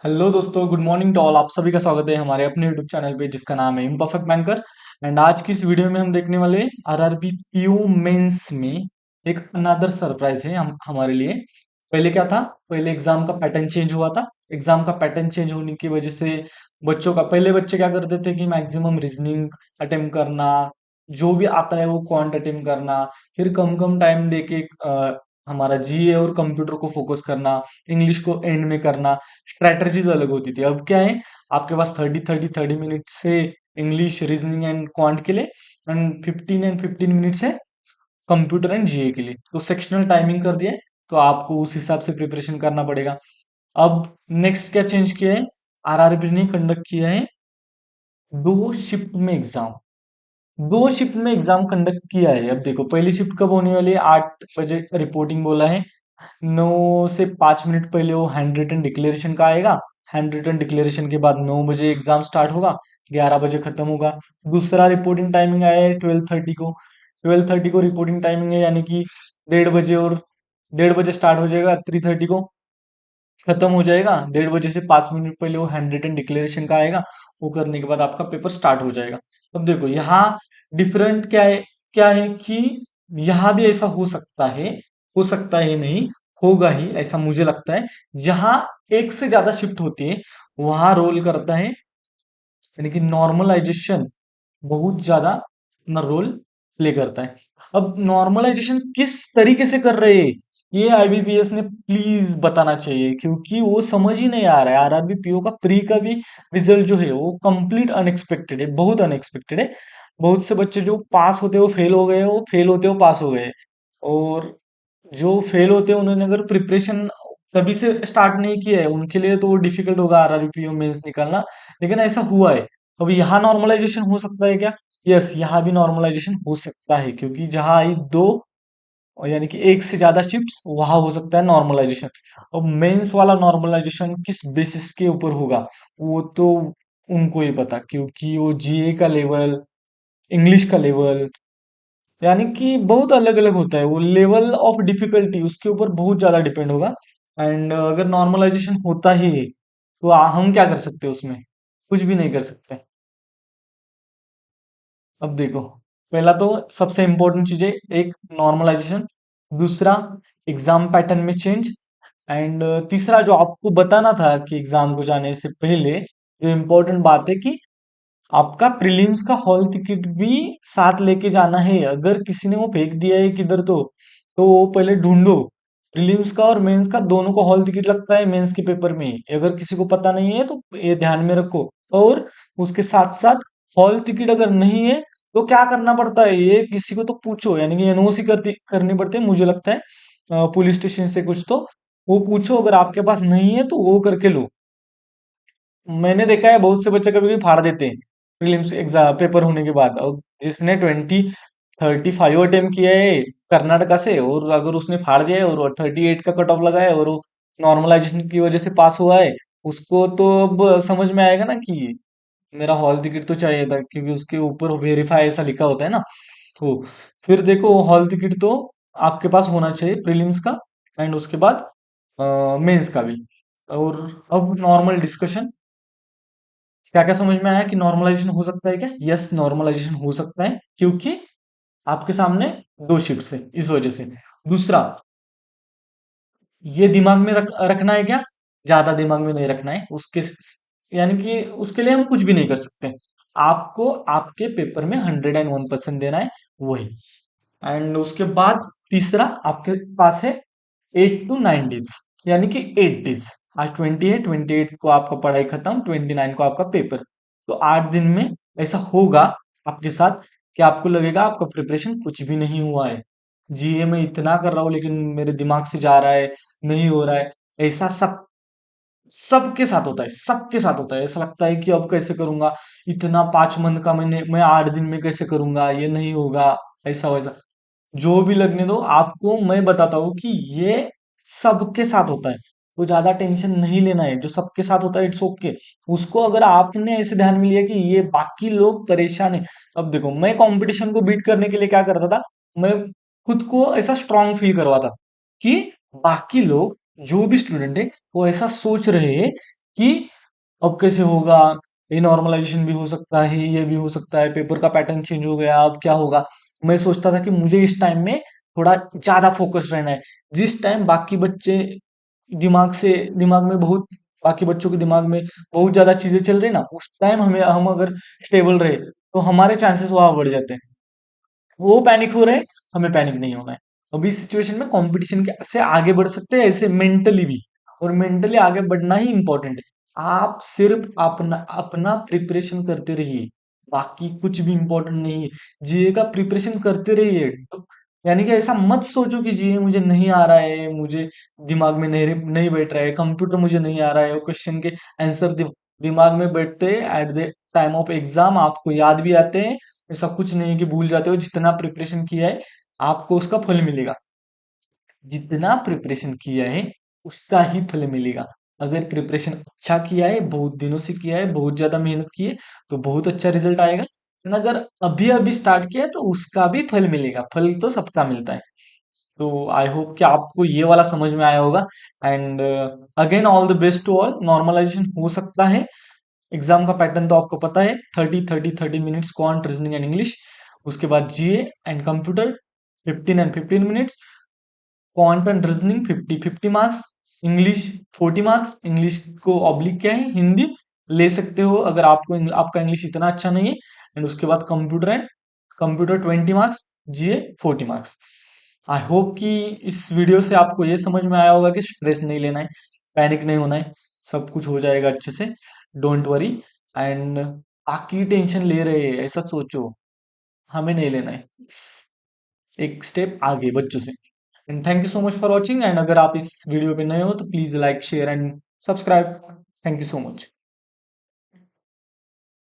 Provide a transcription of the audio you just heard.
Hello दोस्तों, good morning to all. आप सभी का स्वागत है हमारे अपने यूट्यूब चैनल पे जिसका नाम है इम्परफेक्ट बैंकर। एंड आज की इस वीडियो में हम देखने वाले आरआरबी पीओ मेंस में एक अनदर सरप्राइज है हम हमारे लिए। पहले क्या था? पहले एग्जाम का पैटर्न चेंज हुआ था। एग्जाम का पैटर्न चेंज होने की वजह से बच्चों का पहले बच्चे क्या करते थे कि मैक्सिमम रीजनिंग अटेम्प्ट करना, जो भी आता है वो क्वांट अटेम्प्ट करना, फिर कम कम टाइम देके हमारा जीए और कंप्यूटर को फोकस करना, इंग्लिश को एंड में करना। स्ट्रेटजीज अलग होती थी। अब क्या है, आपके पास 30 मिनट से इंग्लिश रीजनिंग एंड क्वांट के लिए, एंड 15 मिनट से कंप्यूटर एंड जीए के लिए। तो सेक्शनल टाइमिंग कर दिया है, तो आपको उस हिसाब से प्रिपरेशन करना पड़ेगा। अब नेक्स्ट क्या चेंज किया है, आरआरबी ने कंडक्ट किया है दो शिफ्ट में एग्जाम। दो शिफ्ट में एग्जाम कंडक्ट किया है। अब देखो, पहली शिफ्ट कब होने वाली है? 8 बजे रिपोर्टिंग बोला है। 9 से 5 मिनट पहले वो हैंड रिटन डिक्लेरेशन का आएगा। हैंड रिटन डिक्लेरेशन के बाद 9 बजे एग्जाम स्टार्ट होगा, 11 बजे खत्म होगा। दूसरा रिपोर्टिंग टाइमिंग आया है 12:30 को। 12:30 को रिपोर्टिंग टाइमिंग है, यानी कि 1:30 बजे, और 1:30 बजे स्टार्ट हो जाएगा, 3:30 को खत्म हो जाएगा। 1:30 बजे से 5 मिनट पहले वो हैंड रिटन डिक्लेरेशन का आएगा। वो करने के बाद आपका पेपर स्टार्ट हो जाएगा। अब देखो यहाँ डिफरेंट क्या है, क्या है कि यहाँ भी ऐसा हो सकता है, हो सकता है नहीं, होगा ही ऐसा मुझे लगता है। जहां एक से ज्यादा शिफ्ट होती है वहां रोल करता है, यानी कि नॉर्मलाइजेशन बहुत ज्यादा अपना रोल प्ले करता है। अब नॉर्मलाइजेशन किस तरीके से कर रहे हैं, ये आईबीपीएस ने प्लीज बताना चाहिए, क्योंकि वो समझ ही नहीं आ रहा है। आरआरबी पीओ का प्री का भी रिजल्ट जो है वो कंप्लीट अनएक्सपेक्टेड है, बहुत अनएक्सपेक्टेड है। बहुत से बच्चे जो पास होते वो फेल हो गए, वो फेल होते वो पास हो गए। और जो फेल होते हैं उन्होंने अगर प्रिपरेशन तभी से स्टार्ट नहीं किया है, उनके लिए तो वो डिफिकल्ट होगा आरआरबी पीओ मेंस निकालना। लेकिन ऐसा हुआ है। अब यहाँ नॉर्मलाइजेशन हो सकता है क्या? यस, यहाँ भी नॉर्मलाइजेशन हो सकता है, क्योंकि जहां आई दो, और यानी कि एक से ज्यादा शिफ्ट्स, वहां हो सकता है नॉर्मलाइजेशन। अब मेंस वाला नॉर्मलाइजेशन किस बेसिस के ऊपर होगा, वो तो उनको ही पता, क्योंकि वो जीए का लेवल, इंग्लिश का लेवल, यानी कि बहुत अलग अलग होता है। वो लेवल ऑफ डिफिकल्टी उसके ऊपर बहुत ज्यादा डिपेंड होगा। एंड अगर नॉर्मलाइजेशन होता ही है तो हम क्या कर सकते हैं उसमें? कुछ भी नहीं कर सकते। अब देखो, पहला तो सबसे इंपॉर्टेंट चीज है, एक नॉर्मलाइजेशन। दूसरा, एग्जाम पैटर्न में चेंज। एंड तीसरा जो आपको बताना था कि एग्जाम को जाने से पहले जो इम्पोर्टेंट बात है कि आपका प्रीलिम्स का हॉल टिकट भी साथ लेके जाना है। अगर किसी ने वो फेंक दिया है किधर तो वो पहले ढूंढो। प्रीलिम्स का और मेंस का दोनों को हॉल टिकट लगता है मेंस के पेपर में। अगर किसी को पता नहीं है तो ये ध्यान में रखो। और उसके साथ साथ हॉल टिकट अगर नहीं है तो क्या करना पड़ता है, ये किसी को तो पूछो, यानी कि एनओसी करनी पड़ती है मुझे लगता है, पुलिस स्टेशन से कुछ तो। वो पूछो, अगर आपके पास नहीं है तो वो करके लो। मैंने देखा है बहुत से बच्चे कभी कभी फाड़ देते हैं प्रीलिम्स एग्जाम पेपर होने के बाद। और जिसने 35 अटेम्प्ट किया है कर्नाटका से, और अगर उसने फाड़ दिया है और 38 का कट ऑफ लगा है और वो नॉर्मलाइजेशन की वजह से पास हुआ है, उसको तो अब समझ में आएगा ना कि मेरा हॉल टिकट तो चाहिए था, क्योंकि उसके ऊपर वेरीफाई ऐसा लिखा होता है ना। तो फिर देखो, हॉल टिकट तो आपके पास होना चाहिए प्रीलिम्स का, एंड उसके बाद मेंस का भी। और अब नॉर्मल डिस्कशन, क्या क्या समझ में आया कि नॉर्मलाइजेशन हो सकता है क्या? यस, नॉर्मलाइजेशन हो सकता है, क्योंकि आपके सामने दो शिफ्ट है इस वजह से। दूसरा, ये दिमाग में रखना है क्या? ज्यादा दिमाग में नहीं रखना है उसके, यानी कि उसके लिए हम कुछ भी नहीं कर सकते। आपको आपके पेपर में 101% देना है, वही। एंड उसके बाद तीसरा आपके पास है 8 to 9 डेज, यानी कि 8 डेज। आज 28 को आपका पढ़ाई खत्म, 29 को आपका पेपर। तो 8 दिन में ऐसा होगा आपके साथ कि आपको लगेगा आपका प्रिपरेशन कुछ भी नहीं हुआ है। जीए में इतना कर रहा हूँ लेकिन मेरे दिमाग से जा रहा है, नहीं हो रहा है। ऐसा सबके साथ होता है, सबके साथ होता है। ऐसा लगता है कि अब कैसे करूंगा, इतना 5 मंथ का मैंने, मैं 8 दिन में कैसे करूंगा, ये नहीं होगा, ऐसा वैसा। जो भी लगने दो, आपको मैं बताता हूँ कि ये सबके साथ होता है। तो ज्यादा टेंशन नहीं लेना है, जो सबके साथ होता है इट्स ओके। उसको अगर आपने ऐसे ध्यान में लिया कि ये बाकी लोग परेशान है। अब देखो, मैं कंपटीशन को बीट करने के लिए क्या करता था, मैं खुद को ऐसा स्ट्रांग फील करवाता कि बाकी लोग, जो भी स्टूडेंट है, वो ऐसा सोच रहे हैं कि अब कैसे होगा, ये नॉर्मलाइजेशन भी हो सकता है, ये भी हो सकता है, पेपर का पैटर्न चेंज हो गया, अब क्या होगा। मैं सोचता था कि मुझे इस टाइम में थोड़ा ज्यादा फोकस रहना है। जिस टाइम बाकी बच्चे दिमाग से दिमाग में बहुत बाकी बच्चों के दिमाग में बहुत ज्यादा चीजें चल रही ना, उस टाइम हम अगर स्टेबल रहे तो हमारे चांसेस वहां बढ़ जाते हैं। वो पैनिक हो रहे हैं, हमें पैनिक नहीं होना है। अभी सिचुएशन में कंपटीशन के से आगे बढ़ सकते हैं, ऐसे मेंटली भी। और मेंटली आगे बढ़ना ही इंपॉर्टेंट है। आप सिर्फ अपना अपना प्रिपरेशन करते रहिए, बाकी कुछ भी इंपॉर्टेंट नहीं है। जीए का प्रिपरेशन करते रहिए, तो यानी कि ऐसा मत सोचो कि जीए मुझे नहीं आ रहा है, मुझे दिमाग में नहीं नहीं बैठ रहा है, कंप्यूटर मुझे नहीं आ रहा है, वो क्वेश्चन के आंसर दिमाग में बैठते at the time of exam आपको याद भी आते हैं। ऐसा कुछ नहीं है कि भूल जाते हो। जितना प्रिपरेशन किया है आपको उसका फल मिलेगा। जितना प्रिपरेशन किया है उसका ही फल मिलेगा। अगर प्रिपरेशन अच्छा किया है, बहुत दिनों से किया है, बहुत ज्यादा मेहनत की है, तो बहुत अच्छा रिजल्ट आएगा। लेकिन अगर अभी अभी स्टार्ट किया है तो उसका भी फल मिलेगा। फल तो सबका मिलता है। तो आई होप कि आपको ये वाला समझ में आया होगा। And again all the best to all. Normalisation हो सकता है। एग्जाम का पैटर्न तो आपको पता है, 30 30 30 minutes quant, reasoning and English. उसके बाद GA and computer 15 and 15 minutes. Quant and reasoning 50 50 marks. English 40 marks. English को ऑब्लिक क्या है, हिंदी ले सकते हो अगर आपका इंग्लिश इतना अच्छा नहीं है। एंड उसके बाद computer 20 marks. GA 40 marks. I hope कि इस वीडियो से आपको ये समझ में आया होगा कि स्ट्रेस नहीं लेना है, पैनिक नहीं होना है, सब कुछ हो जाएगा अच्छे से। Don't worry. एंड बाकी टेंशन ले रहे हैं ऐसा सोचो, हमें नहीं लेना है। एक स्टेप आगे बच्चों से। And thank you so much for watching. And अगर आप इस वीडियो पे नए हो तो please like share and subscribe. Thank you so much.